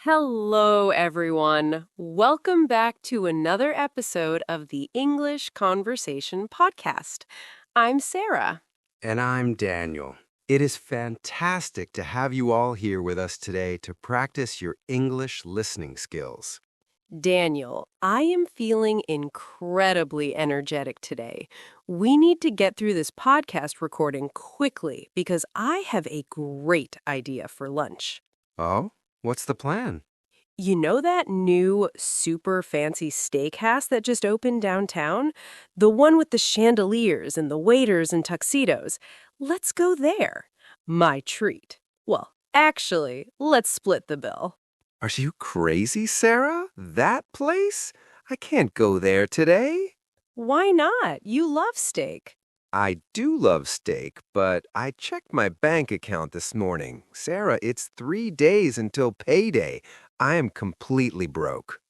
Hello, everyone. Welcome back to another episode of the English Conversation Podcast. I'm Sarah. And I'm Daniel. It is fantastic to have you all here with us today to practice your English listening skills. Daniel, I am feeling incredibly energetic today. We need to get through this podcast recording quickly because I have a great idea for lunch. Oh, what's the plan? You know that new super fancy steakhouse that just opened downtown? The one with the chandeliers and the waiters in tuxedos. Let's go there. My treat. Well, actually, let's split the bill. Are you crazy, Sarah? That place? I can't go there today. Why not? You love steak. I do love steak, but I checked my bank account this morning. Sarah, it's 3 days until payday. I am completely broke.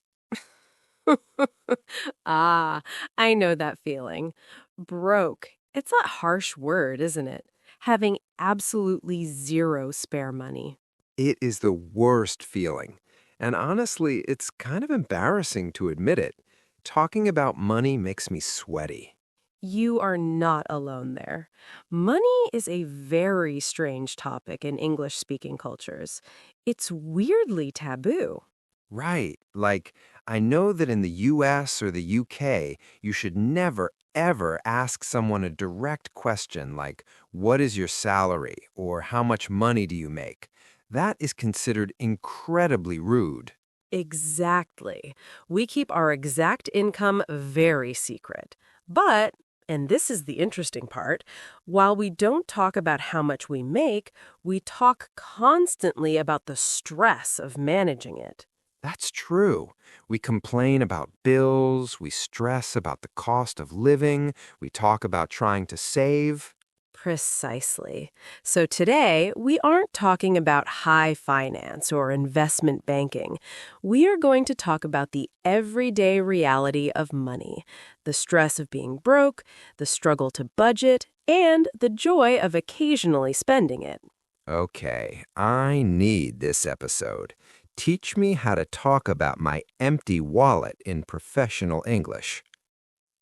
Ah, I know that feeling. Broke. It's a harsh word, isn't it? Having absolutely zero spare money. It is the worst feeling. And honestly, it's kind of embarrassing to admit it. Talking about money makes me sweaty. You are not alone there. Money is a very strange topic in English-speaking cultures. It's weirdly taboo. Right. Like, I know that in the US or the UK, you should never, ever ask someone a direct question like, what is your salary? Or how much money do you make? That is considered incredibly rude. Exactly. We keep our exact income very secret. But, and this is the interesting part, while we don't talk about how much we make, we talk constantly about the stress of managing it. That's true. We complain about bills, we stress about the cost of living, we talk about trying to save. Precisely. So today, we aren't talking about high finance or investment banking. We are going to talk about the everyday reality of money, the stress of being broke, the struggle to budget, and the joy of occasionally spending it. Okay, I need this episode. Teach me how to talk about my empty wallet in professional English.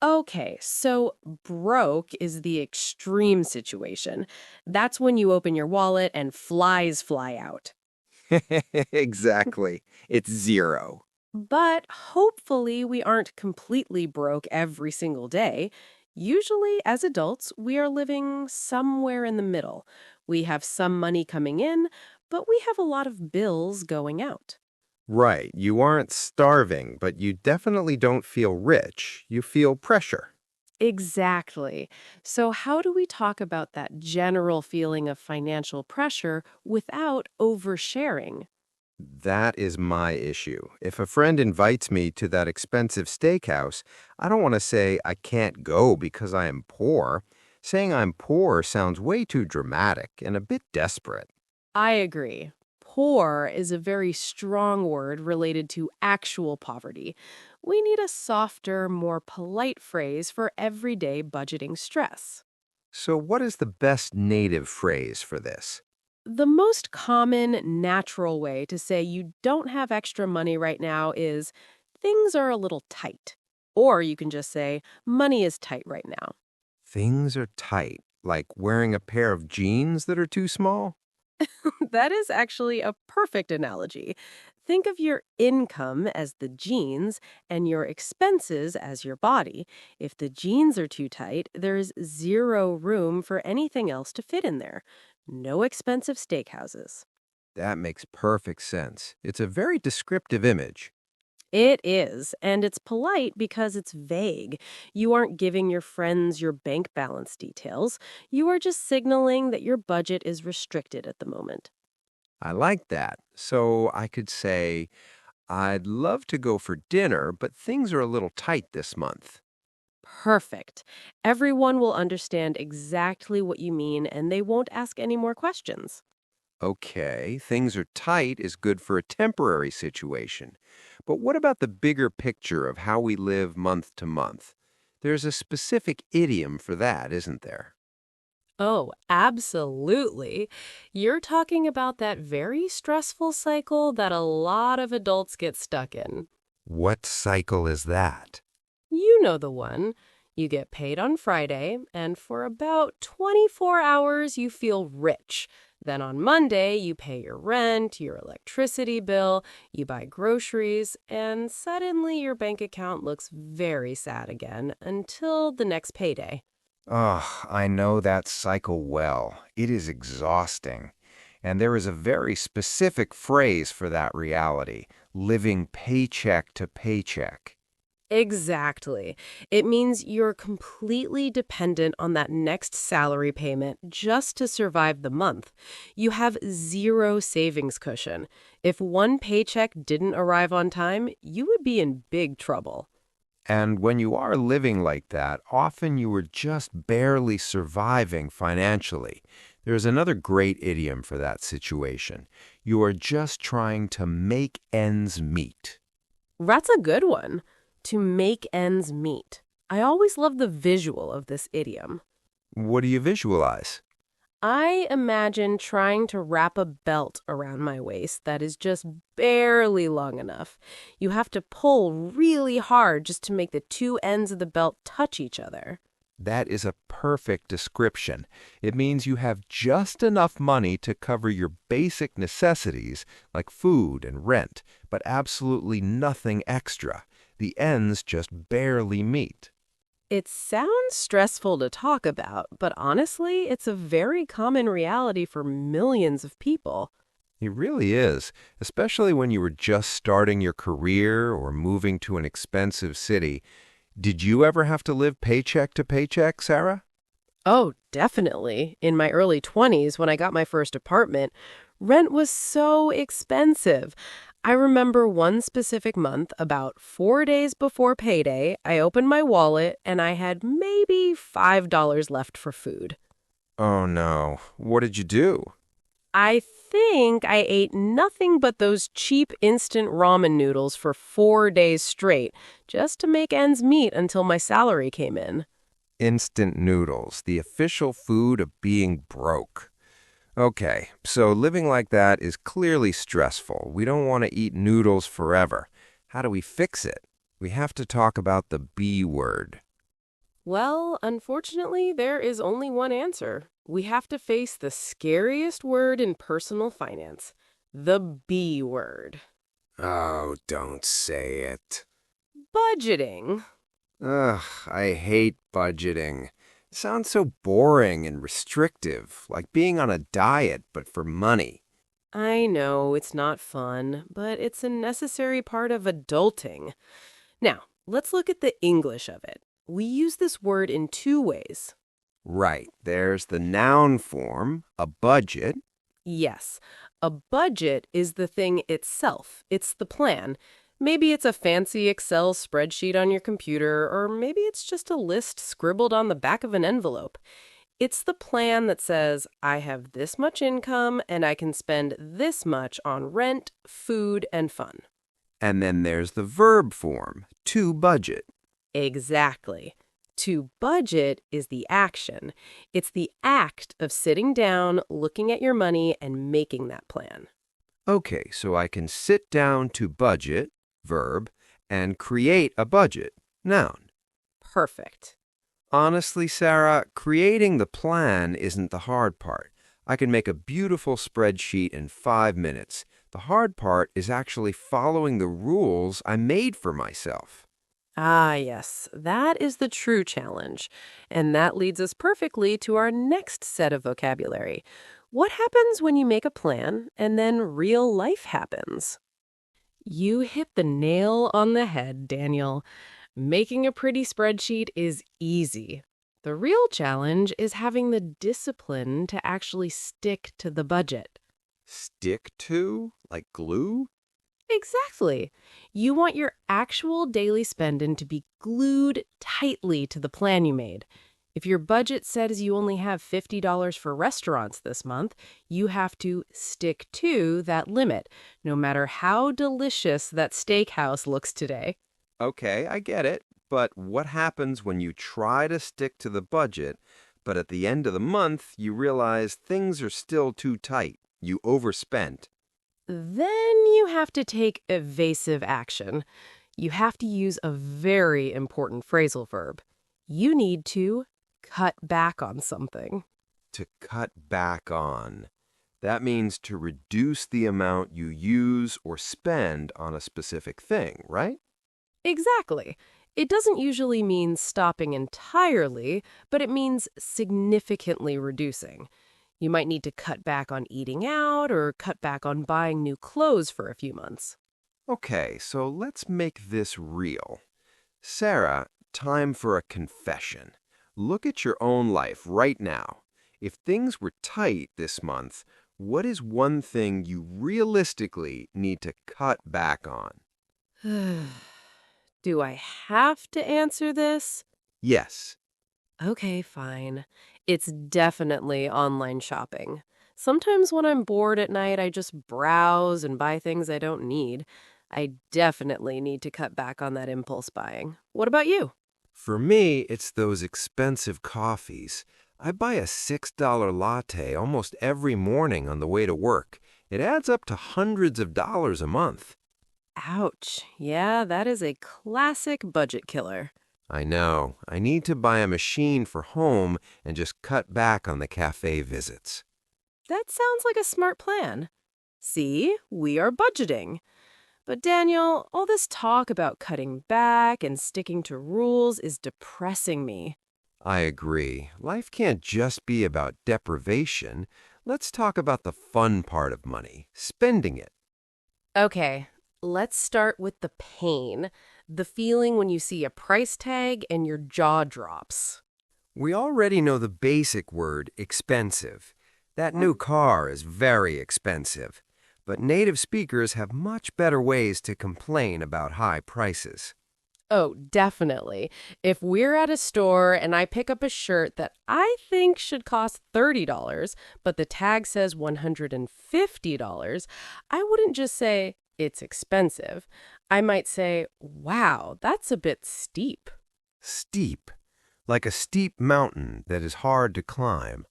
Okay, so broke is the extreme situation. That's when you open your wallet and flies fly out. Exactly. It's zero. But hopefully, we aren't completely broke every single day. Usually, as adults, we are living somewhere in the middle. We have some money coming in, but we have a lot of bills going out. Right, you aren't starving, but you definitely don't feel rich. You feel pressure. Exactly. So, how do we talk about that general feeling of financial pressure without oversharing? That is my issue. If a friend invites me to that expensive steakhouse, I don't want to say I can't go because I am poor. Saying I'm poor sounds way too dramatic and a bit desperate. I agree. Poor is a very strong word related to actual poverty. We need a softer, more polite phrase for everyday budgeting stress. So, what is the best native phrase for this? The most common, natural way to say you don't have extra money right now is things are a little tight. Or you can just say money is tight right now. Things are tight, like wearing a pair of jeans that are too small? That is actually a perfect analogy. Think of your income as the jeans and your expenses as your body. If the jeans are too tight, there is zero room for anything else to fit in there. No expensive steakhouses. That makes perfect sense. It's a very descriptive image. It is, and it's polite because it's vague. You aren't giving your friends your bank balance details. You are just signaling that your budget is restricted at the moment. I like that. So I could say, I'd love to go for dinner, but things are a little tight this month. Perfect. Everyone will understand exactly what you mean and they won't ask any more questions. Okay, things are tight is good for a temporary situation. But what about the bigger picture of how we live month to month? There's a specific idiom for that, isn't there? Oh, absolutely. You're talking about that very stressful cycle that a lot of adults get stuck in. What cycle is that? You know the one. You get paid on Friday, and for about 24 hours, you feel rich. Then on Monday, you pay your rent, your electricity bill, you buy groceries, and suddenly your bank account looks very sad again until the next payday. Oh, I know that cycle well. It is exhausting. And there is a very specific phrase for that reality, living paycheck to paycheck. Exactly. It means you're completely dependent on that next salary payment just to survive the month. You have zero savings cushion. If one paycheck didn't arrive on time, you would be in big trouble. And when you are living like that, often you are just barely surviving financially. There's another great idiom for that situation. You are just trying to make ends meet. That's a good one. To make ends meet. I always love the visual of this idiom. What do you visualize? I imagine trying to wrap a belt around my waist that is just barely long enough. You have to pull really hard just to make the two ends of the belt touch each other. That is a perfect description. It means you have just enough money to cover your basic necessities like food and rent, but absolutely nothing extra. The ends just barely meet. It sounds stressful to talk about, but honestly, it's a very common reality for millions of people. It really is, especially when you were just starting your career or moving to an expensive city. Did you ever have to live paycheck to paycheck, Sarah? Oh, definitely. In my early 20s, when I got my first apartment, rent was so expensive. I remember one specific month, about 4 days before payday, I opened my wallet and I had maybe $5 left for food. Oh no. What did you do? I think I ate nothing but those cheap instant ramen noodles for 4 days straight, just to make ends meet until my salary came in. Instant noodles, the official food of being broke. Okay, so living like that is clearly stressful. We don't want to eat noodles forever. How do we fix it? We have to talk about the B word. Well, unfortunately, there is only one answer. We have to face the scariest word in personal finance, the B word. Oh, don't say it. Budgeting. Ugh, I hate budgeting. It sounds so boring and restrictive, like being on a diet, but for money. I know it's not fun, but it's a necessary part of adulting. Now, let's look at the English of it. We use this word in two ways. Right, there's the noun form, a budget. Yes, a budget is the thing itself. It's the plan. Maybe it's a fancy Excel spreadsheet on your computer, or maybe it's just a list scribbled on the back of an envelope. It's the plan that says, I have this much income and I can spend this much on rent, food, and fun. And then there's the verb form, to budget. Exactly. To budget is the action. It's the act of sitting down, looking at your money, and making that plan. Okay, so I can sit down to budget, verb, and create a budget, noun. Perfect. Honestly, Sarah, creating the plan isn't the hard part. I can make a beautiful spreadsheet in 5 minutes. The hard part is actually following the rules I made for myself. Ah, yes, that is the true challenge. And that leads us perfectly to our next set of vocabulary. What happens when you make a plan and then real life happens? You hit the nail on the head, Daniel. Making a pretty spreadsheet is easy. The real challenge is having the discipline to actually stick to the budget. Stick to? Like glue? Exactly. You want your actual daily spending to be glued tightly to the plan you made. If your budget says you only have $50 for restaurants this month, you have to stick to that limit, no matter how delicious that steakhouse looks today. Okay, I get it. But what happens when you try to stick to the budget, but at the end of the month you realize things are still too tight? You overspent. Then you have to take evasive action. You have to use a very important phrasal verb. You need to cut back on something. To cut back on. That means to reduce the amount you use or spend on a specific thing, right? Exactly. It doesn't usually mean stopping entirely, but it means significantly reducing. You might need to cut back on eating out or cut back on buying new clothes for a few months. Okay, so let's make this real. Sarah, time for a confession. Look at your own life right now. If things were tight this month, what is one thing you realistically need to cut back on? Do I have to answer this? Yes. Okay, fine. It's definitely online shopping. Sometimes when I'm bored at night, I just browse and buy things I don't need. I definitely need to cut back on that impulse buying. What about you? For me, it's those expensive coffees. I buy a $6 latte almost every morning on the way to work. It adds up to hundreds of dollars a month. Ouch. Yeah, that is a classic budget killer. I know. I need to buy a machine for home and just cut back on the cafe visits. That sounds like a smart plan. See, we are budgeting. But Daniel, all this talk about cutting back and sticking to rules is depressing me. I agree. Life can't just be about deprivation. Let's talk about the fun part of money, spending it. Okay, let's start with the pain. The feeling when you see a price tag and your jaw drops. We already know the basic word, expensive. That new car is very expensive. But native speakers have much better ways to complain about high prices. Oh, definitely. If we're at a store and I pick up a shirt that I think should cost $30, but the tag says $150, I wouldn't just say, it's expensive. I might say, wow, that's a bit steep. Steep, like a steep mountain that is hard to climb.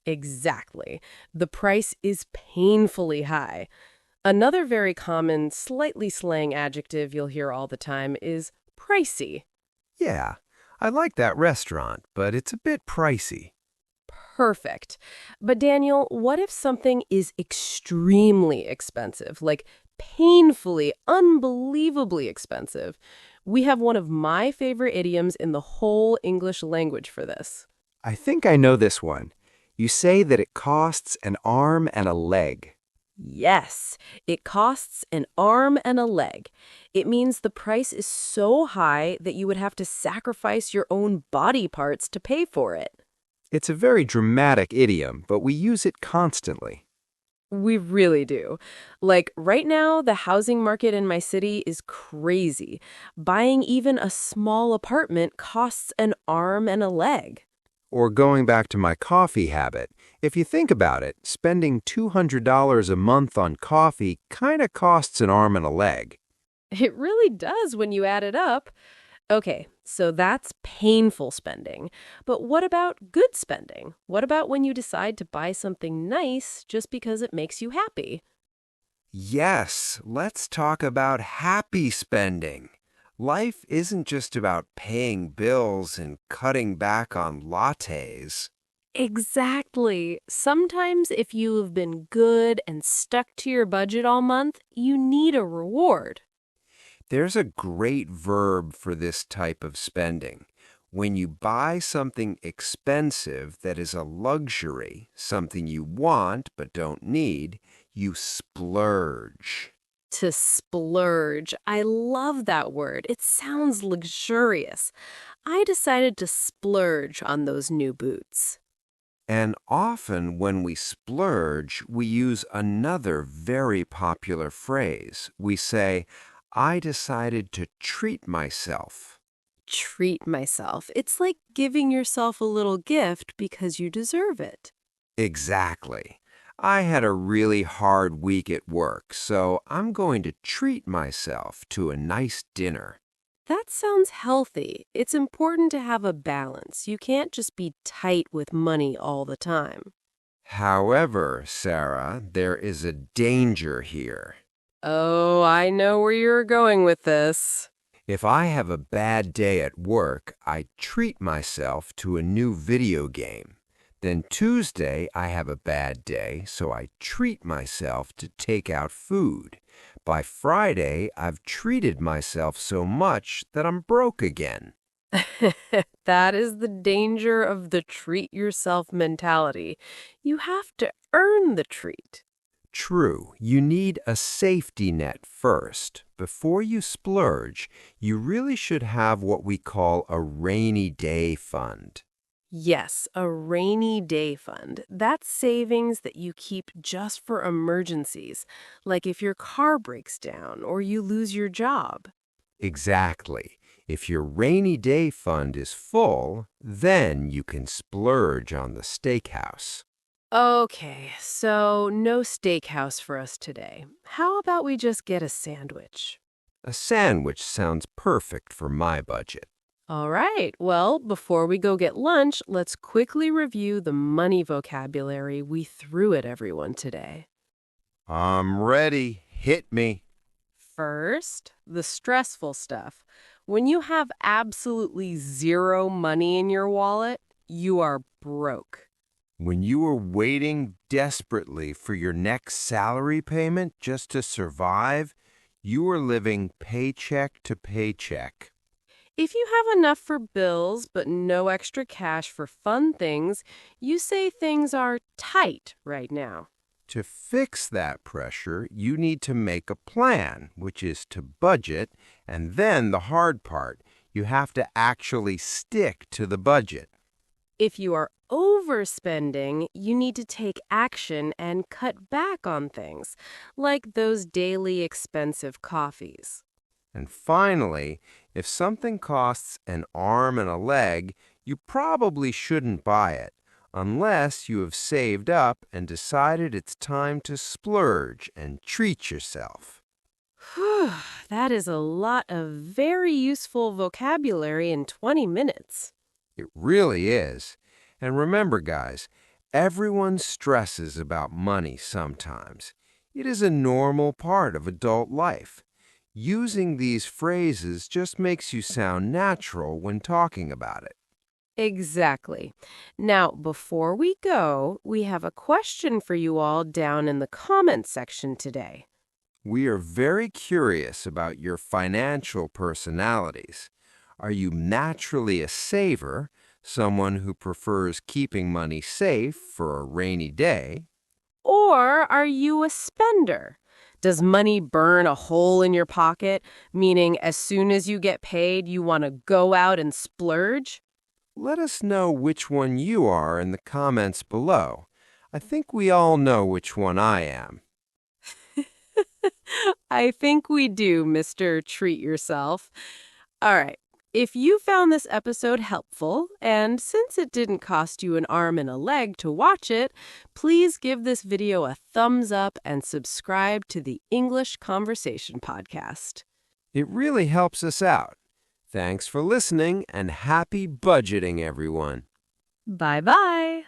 Exactly. The price is painfully high. Another very common, slightly slang adjective you'll hear all the time is pricey. Yeah, I like that restaurant, but it's a bit pricey. Perfect. But Daniel, what if something is extremely expensive, like painfully, unbelievably expensive? We have one of my favorite idioms in the whole English language for this. I think I know this one. You say that it costs an arm and a leg. Yes, it costs an arm and a leg. It means the price is so high that you would have to sacrifice your own body parts to pay for it. It's a very dramatic idiom, but we use it constantly. We really do. Like right now, the housing market in my city is crazy. Buying even a small apartment costs an arm and a leg. Or going back to my coffee habit, if you think about it, spending $200 a month on coffee kind of costs an arm and a leg. It really does when you add it up. Okay, so that's painful spending. But what about good spending? What about when you decide to buy something nice just because it makes you happy? Yes, let's talk about happy spending. Life isn't just about paying bills and cutting back on lattes. Exactly. Sometimes if you have been good and stuck to your budget all month, you need a reward. There's a great verb for this type of spending. When you buy something expensive that is a luxury, something you want but don't need, you splurge. To splurge. I love that word. It sounds luxurious. I decided to splurge on those new boots. And often when we splurge, we use another very popular phrase. We say, I decided to treat myself. Treat myself. It's like giving yourself a little gift because you deserve it. Exactly. I had a really hard week at work, so I'm going to treat myself to a nice dinner. That sounds healthy. It's important to have a balance. You can't just be tight with money all the time. However, Sarah, there is a danger here. Oh, I know where you're going with this. If I have a bad day at work, I treat myself to a new video game. Then Tuesday, I have a bad day, so I treat myself to take out food. By Friday, I've treated myself so much that I'm broke again. That is the danger of the treat yourself mentality. You have to earn the treat. True, you need a safety net first. Before you splurge, you really should have what we call a rainy day fund. Yes, a rainy day fund. That's savings that you keep just for emergencies, like if your car breaks down or you lose your job. Exactly. If your rainy day fund is full, then you can splurge on the steakhouse. Okay, so no steakhouse for us today. How about we just get a sandwich? A sandwich sounds perfect for my budget. All right, well, before we go get lunch, let's quickly review the money vocabulary we threw at everyone today. I'm ready. Hit me. First, the stressful stuff. When you have absolutely zero money in your wallet, you are broke. When you are waiting desperately for your next salary payment just to survive, you are living paycheck to paycheck. If you have enough for bills but no extra cash for fun things, you say things are tight right now. To fix that pressure, you need to make a plan, which is to budget, and then the hard part, you have to actually stick to the budget. If you are overspending, you need to take action and cut back on things, like those daily expensive coffees. And finally, if something costs an arm and a leg, you probably shouldn't buy it, unless you have saved up and decided it's time to splurge and treat yourself. Whew, that is a lot of very useful vocabulary in 20 minutes. It really is. And remember, guys, everyone stresses about money sometimes. It is a normal part of adult life. Using these phrases just makes you sound natural when talking about it. Exactly. Now, before we go, we have a question for you all down in the comments section today. We are very curious about your financial personalities. Are you naturally a saver, someone who prefers keeping money safe for a rainy day? Or are you a spender? Does money burn a hole in your pocket, meaning as soon as you get paid, you want to go out and splurge? Let us know which one you are in the comments below. I think we all know which one I am. I think we do, Mr. Treat Yourself. All right. If you found this episode helpful, and since it didn't cost you an arm and a leg to watch it, please give this video a thumbs up and subscribe to the English Conversation Podcast. It really helps us out. Thanks for listening and happy budgeting, everyone. Bye-bye.